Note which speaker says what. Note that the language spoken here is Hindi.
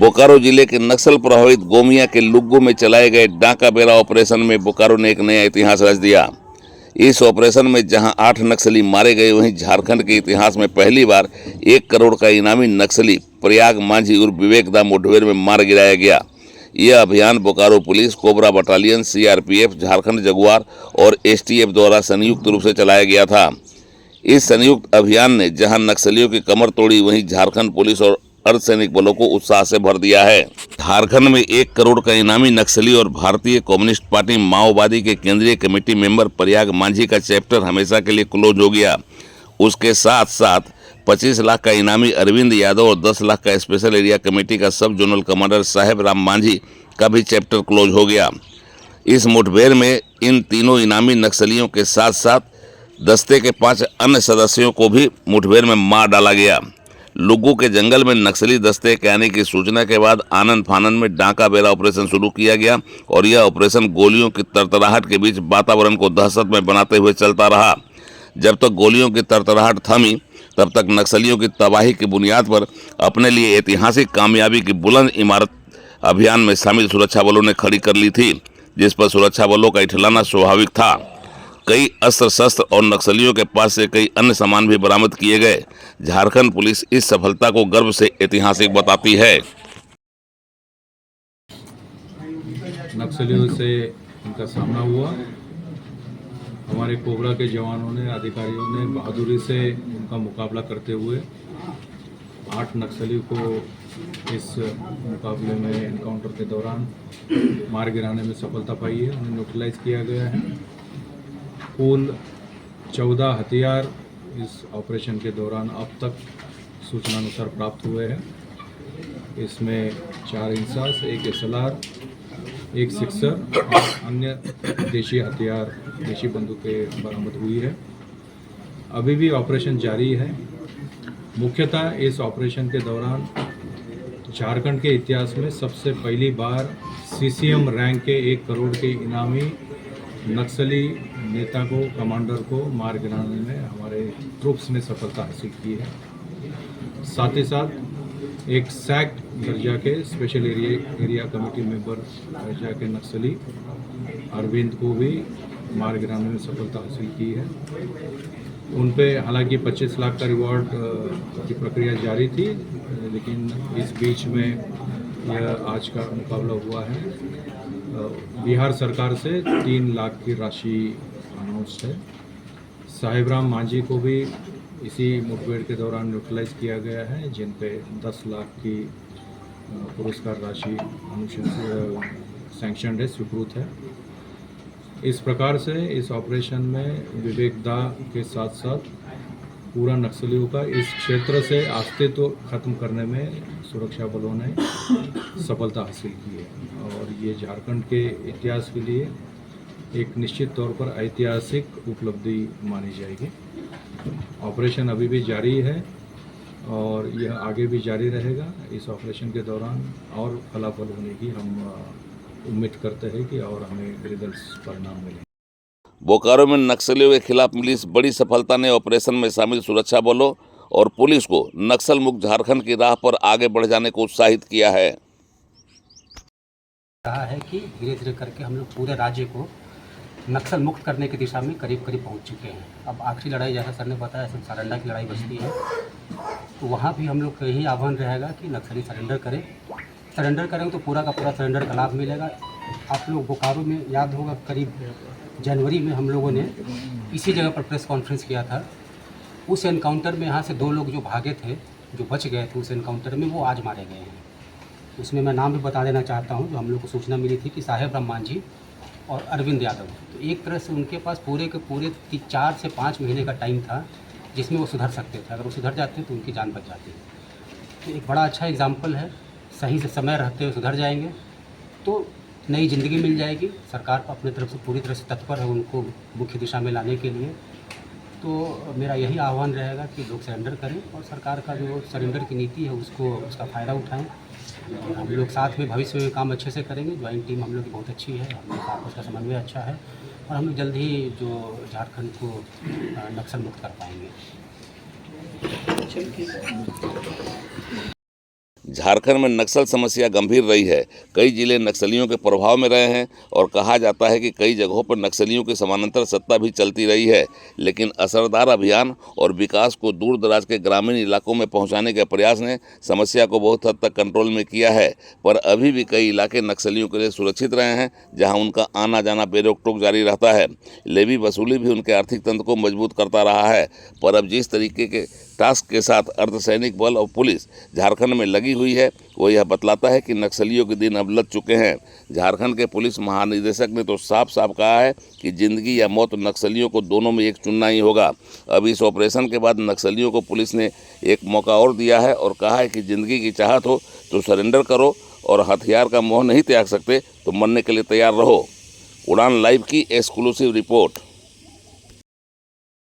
Speaker 1: बोकारो जिले के नक्सल प्रभावित गोमिया के लुग्गू में चलाए गए डाका बेड़ा ऑपरेशन में बोकारो ने एक नया इतिहास रच दिया। इस ऑपरेशन में जहां 8 नक्सली मारे गए, वहीं झारखंड के इतिहास में पहली बार 1 करोड़ का इनामी नक्सली प्रयाग मांझी उर्फ विवेकदा मुठभेड़ में मार गिराया गया। यह अभियान Bokaro police, cobra battalion, CRPF, Jharkhand Jaguar और एसटीएफ द्वारा संयुक्त रूप से चलाया गया था। इस संयुक्त अभियान ने जहां नक्सलियों की कमर तोड़ी, वहीं झारखंड पुलिस और अर्धसैनिक बलों को उत्साह से भर दिया है। झारखंड में 1 करोड़ का इनामी नक्सली और भारतीय कम्युनिस्ट पार्टी माओवादी के केंद्रीय कमेटी मेंबर प्रयाग मांझी का चैप्टर हमेशा के लिए क्लोज हो गया। उसके साथ साथ 25 लाख का इनामी अरविंद यादव और 10 लाख का स्पेशल एरिया कमेटी का सब जोनल कमांडर साहेब राम मांझी का भी चैप्टर क्लोज हो गया। इस मुठभेड़ में इन तीनों इनामी नक्सलियों के साथ साथ दस्ते के 5 अन्य सदस्यों को भी मुठभेड़ में मार डाला गया। लुग्गू के जंगल में नक्सली दस्ते के आने की सूचना के बाद आनन फानन में डाका बेड़ा ऑपरेशन शुरू किया गया और यह ऑपरेशन गोलियों की तरतराहट के बीच वातावरण को दहशत में बनाते हुए चलता रहा। जब तक गोलियों की तरतराहट थमी, तब तक नक्सलियों की तबाही की बुनियाद पर अपने लिए ऐतिहासिक कामयाबी की बुलंद इमारत अभियान में शामिल सुरक्षा बलों ने खड़ी कर ली थी, जिस पर सुरक्षा बलों का इठलाना स्वाभाविक था। कई अस्त्र शस्त्र और नक्सलियों के पास से कई अन्य सामान भी बरामद किए गए। झारखंड पुलिस इस सफलता को गर्व से ऐतिहासिक बताती है।
Speaker 2: नक्सलियों से इनका सामना हुआ। हमारे कोबरा के जवानों ने, अधिकारियों ने बहादुरी से उनका मुकाबला करते हुए 8 नक्सलियों को इस मुकाबले में एनकाउंटर के दौरान मार गिराने में सफलता पाई है। उन्हें न्यूट्रलाइज किया गया है। कुल 14 हथियार इस ऑपरेशन के दौरान अब तक सूचनानुसार प्राप्त हुए हैं। इसमें 4 इंसास, 1 SLR, 1 सिक्सर और अन्य देशी हथियार, देशी बंदूकें बरामद हुई है। अभी भी ऑपरेशन जारी है। मुख्यतः इस ऑपरेशन के दौरान झारखंड के इतिहास में सबसे पहली बार CCM रैंक के 1 करोड़ के इनामी नक्सली नेता को, कमांडर को मार गिराने में हमारे ट्रूप्स ने सफलता हासिल की है। साथ ही साथ एक सैक दर्जा के स्पेशल एरिया कमेटी मेंबर दर्जा के नक्सली अरविंद को भी मार गिराने में सफलता हासिल की है। उन पे हालांकि 25 लाख का रिवॉर्ड की प्रक्रिया जारी थी, लेकिन इस बीच में यह आज का मुकाबला हुआ है। बिहार सरकार से 3 लाख की राशि अनाउंस है। साहेब राम मांझी को भी इसी मुठभेड़ के दौरान न्यूट्रलाइज किया गया है, जिन पे 10 लाख की पुरस्कार राशि सैंक्शनड है, स्वीकृत है। इस प्रकार से इस ऑपरेशन में विवेकदा के साथ साथ पूरा नक्सलियों का इस क्षेत्र से अस्तित्व खत्म करने में सुरक्षा बलों ने सफलता हासिल की है और ये झारखंड के इतिहास के लिए एक निश्चित तौर पर ऐतिहासिक उपलब्धि मानी जाएगी। ऑपरेशन अभी भी जारी है और यह आगे भी जारी रहेगा। इस ऑपरेशन के दौरान और फलाफल होने की हम उम्मीद करते हैं कि और हमें रिजल्ट्स परिणाम मिलें।
Speaker 1: बोकारो में नक्सलियों के खिलाफ मिली इस बड़ी सफलता ने ऑपरेशन में शामिल सुरक्षा बलों और पुलिस को नक्सल मुक्त झारखंड की राह पर आगे बढ़ जाने को उत्साहित किया है।
Speaker 3: कहा है कि धीरे धीरे करके हम लोग पूरे राज्य को नक्सल मुक्त करने की दिशा में करीब करीब पहुंच चुके हैं। अब आखिरी लड़ाई, जैसा सर ने बताया, सिर्फ सरेंडर की लड़ाई बचती है, तो वहाँ भी हम लोग का यही आह्वान रहेगा कि नक्सली सरेंडर करें। सरेंडर करेंगे तो पूरा का पूरा सरेंडर का लाभ मिलेगा। आप लोग बोकारो में याद होगा, करीब जनवरी में हम लोगों ने इसी जगह पर प्रेस कॉन्फ्रेंस किया था। उस एनकाउंटर में यहाँ से 2 लोग जो भागे थे, जो बच गए थे उस एनकाउंटर में, वो आज मारे गए हैं। उसमें मैं नाम भी बता देना चाहता हूँ। जो हम लोग को सूचना मिली थी कि साहेब राम मांझी और अरविंद यादव, तो एक तरह से उनके पास पूरे के पूरे 4 से 5 महीने का टाइम था जिसमें वो सुधर सकते थे। अगर वो सुधर जाते तो उनकी जान बच जाती। तो एक बड़ा अच्छा एग्जाम्पल है। सही से समय रहते हुए सुधर जाएंगे तो नई ज़िंदगी मिल जाएगी। सरकार अपने तरफ से पूरी तरह से तत्पर है उनको मुख्य दिशा में लाने के लिए। तो मेरा यही आह्वान रहेगा कि लोग सरेंडर करें और सरकार का जो सरेंडर की नीति है उसका फ़ायदा उठाएं। हम लोग साथ में भविष्य में काम अच्छे से करेंगे। ज्वाइंट टीम हम लोग की बहुत अच्छी है, हम लोग का आपस का समन्वय अच्छा है और हम लोग जल्द ही जो झारखंड को नक्सल मुक्त कर पाएंगे।
Speaker 1: झारखंड में नक्सल समस्या गंभीर रही है। कई जिले नक्सलियों के प्रभाव में रहे हैं और कहा जाता है कि कई जगहों पर नक्सलियों की समानांतर सत्ता भी चलती रही है, लेकिन असरदार अभियान और विकास को दूर दराज के ग्रामीण इलाकों में पहुंचाने के प्रयास ने समस्या को बहुत हद तक कंट्रोल में किया है। पर अभी भी कई इलाके नक्सलियों के लिए सुरक्षित रहे हैं, जहाँ उनका आना जाना बेरोक टोक जारी रहता है। लेवी वसूली भी उनके आर्थिक तंत्र को मजबूत करता रहा है। पर अब जिस तरीके के टास्क के साथ अर्धसैनिक बल और पुलिस झारखंड में लगी हुई है, वो यह बतलाता है कि नक्सलियों के दिन अब लग चुके हैं। झारखंड के पुलिस महानिदेशक ने तो साफ साफ कहा है कि जिंदगी या मौत नक्सलियों को दोनों में एक चुनना ही होगा। अब इस ऑपरेशन के बाद नक्सलियों को पुलिस ने एक मौका और दिया है और कहा है कि जिंदगी की चाहत हो तो सरेंडर करो और हथियार का मोह नहीं त्याग सकते तो मरने के लिए तैयार रहो। उड़ान लाइव की एक्सक्लूसिव रिपोर्ट।